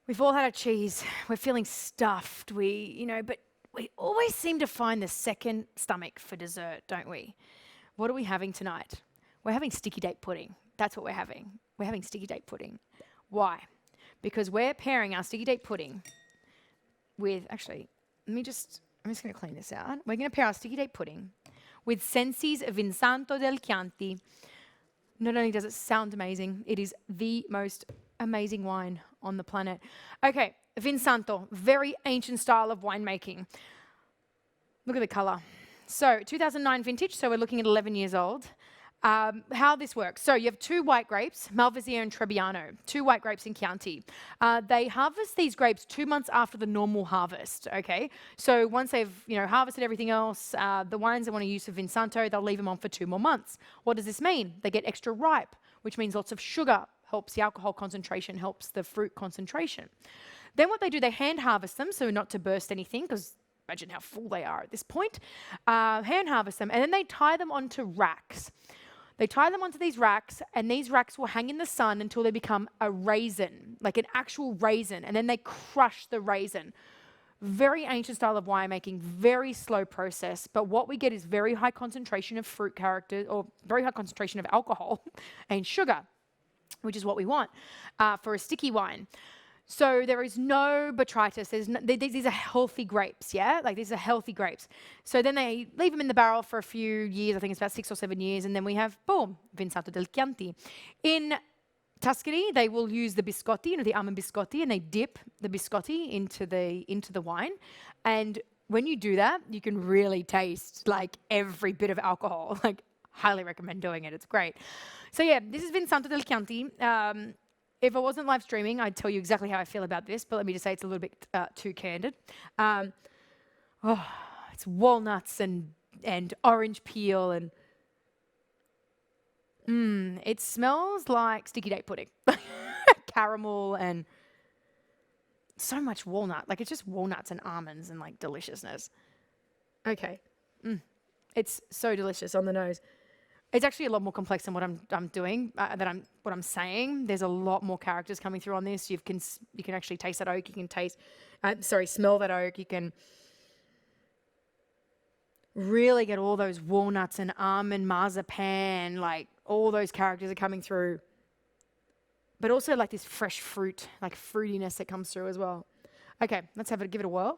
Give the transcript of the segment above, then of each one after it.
We've all had a cheese. We're feeling stuffed. But we always seem to find the second stomach for dessert, don't we? What are we having tonight? We're having sticky date pudding. That's what we're having. We're having sticky date pudding. Why? Because we're pairing our sticky date pudding with, actually, I'm just going to clean this out. We're going to pair our sticky date pudding with Sensi's Vin Santo del Chianti. Not only does it sound amazing, it is the most amazing wine on the planet. Okay, Vin Santo, very ancient style of winemaking. Look at the color. So 2009 vintage, so we're looking at 11 years old. How this works. So you have two white grapes, Malvasia and Trebbiano, two white grapes in Chianti. They harvest these grapes 2 months after the normal harvest, okay? So once they've harvested everything else, the wines they want to use for Vin Santo, they'll leave them on for 2 more months. What does this mean? They get extra ripe, which means lots of sugar, helps the alcohol concentration, helps the fruit concentration. Then what they do, they hand harvest them, so not to burst anything, because imagine how full they are at this point. Hand harvest them, and then they tie them onto racks. They tie them onto these racks, and these racks will hang in the sun until they become a raisin, like an actual raisin, and then they crush the raisin. Very ancient style of winemaking, very slow process, but what we get is very high concentration of fruit character, or very high concentration of alcohol and sugar, which is what we want for a sticky wine. So there is no botrytis. These are healthy grapes, yeah? Like these are healthy grapes. So then they leave them in the barrel for a few years. I think it's about 6 or 7 years. And then we have, boom, Vin Santo del Chianti. In Tuscany, they will use the biscotti, the almond biscotti, and they dip the biscotti into the wine. And when you do that, you can really taste like every bit of alcohol. Like, highly recommend doing it. It's great. So yeah, this is Vin Santo del Chianti. If I wasn't live streaming, I'd tell you exactly how I feel about this, but let me just say it's a little bit too candid. It's walnuts and orange peel, and it smells like sticky date pudding. Caramel and so much walnut. Like it's just walnuts and almonds and like deliciousness. Okay. It's so delicious on the nose. It's actually a lot more complex than what I'm doing, what I'm saying. There's a lot more characters coming through on this. You can actually taste that oak. You can smell that oak. You can really get all those walnuts and almond marzipan, like all those characters are coming through. But also like this fresh fruit, like fruitiness that comes through as well. Okay, let's give it a whirl.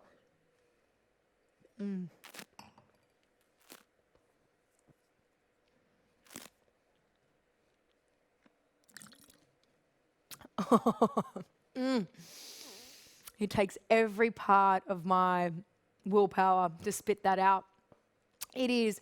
It takes every part of my willpower to spit that out. It is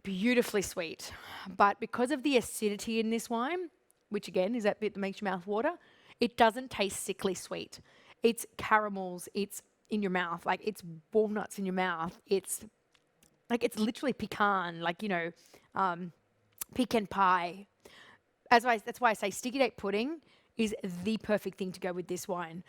beautifully sweet, but because of the acidity in this wine, which again is that bit that makes your mouth water, it doesn't taste sickly sweet. It's caramels, it's in your mouth, like it's walnuts in your mouth. It's literally pecan, pecan pie. That's why I say sticky date pudding is the perfect thing to go with this wine.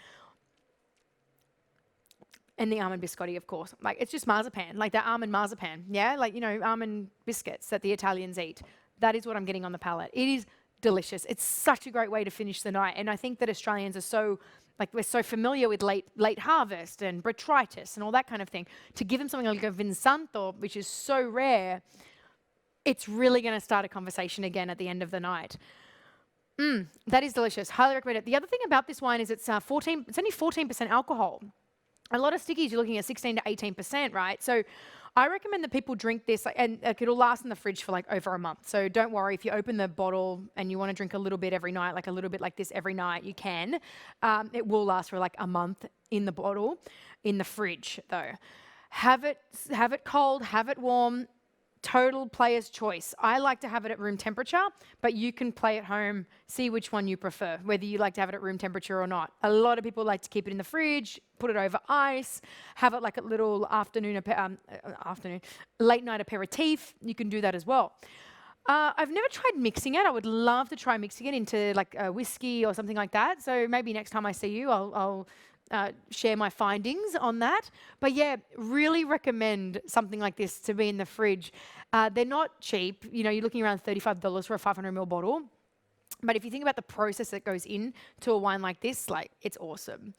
And the almond biscotti, of course. Like, it's just marzipan, like that almond marzipan, yeah? Like, almond biscuits that the Italians eat. That is what I'm getting on the palate. It is delicious. It's such a great way to finish the night. And I think that Australians are we're so familiar with late harvest and botrytis and all that kind of thing. To give them something like a Vin Santo, which is so rare, it's really going to start a conversation again at the end of the night. That is delicious. Highly recommend it. The other thing about this wine is it's only 14% alcohol. A lot of stickies, you're looking at 16 to 18%, right? So I recommend that people drink this, and it'll last in the fridge for over a month. So don't worry, if you open the bottle and you want to drink a little bit every night, like a little bit like this every night, you can. It will last for a month in the bottle. In the fridge, though. Have it cold, have it warm. Total player's choice. I like to have it at room temperature, but you can play at home, see which one you prefer, whether you like to have it at room temperature or not. A lot of people like to keep it in the fridge, put it over ice, have it like a little late night aperitif. You can do that as well. I've never tried mixing it. I would love to try mixing it into a whiskey or something like that. So maybe next time I see you, I'll share my findings on that. But yeah, really recommend something like this to be in the fridge. They're not cheap. You're looking around $35 for a 500ml bottle. But if you think about the process that goes into a wine like this, like it's awesome.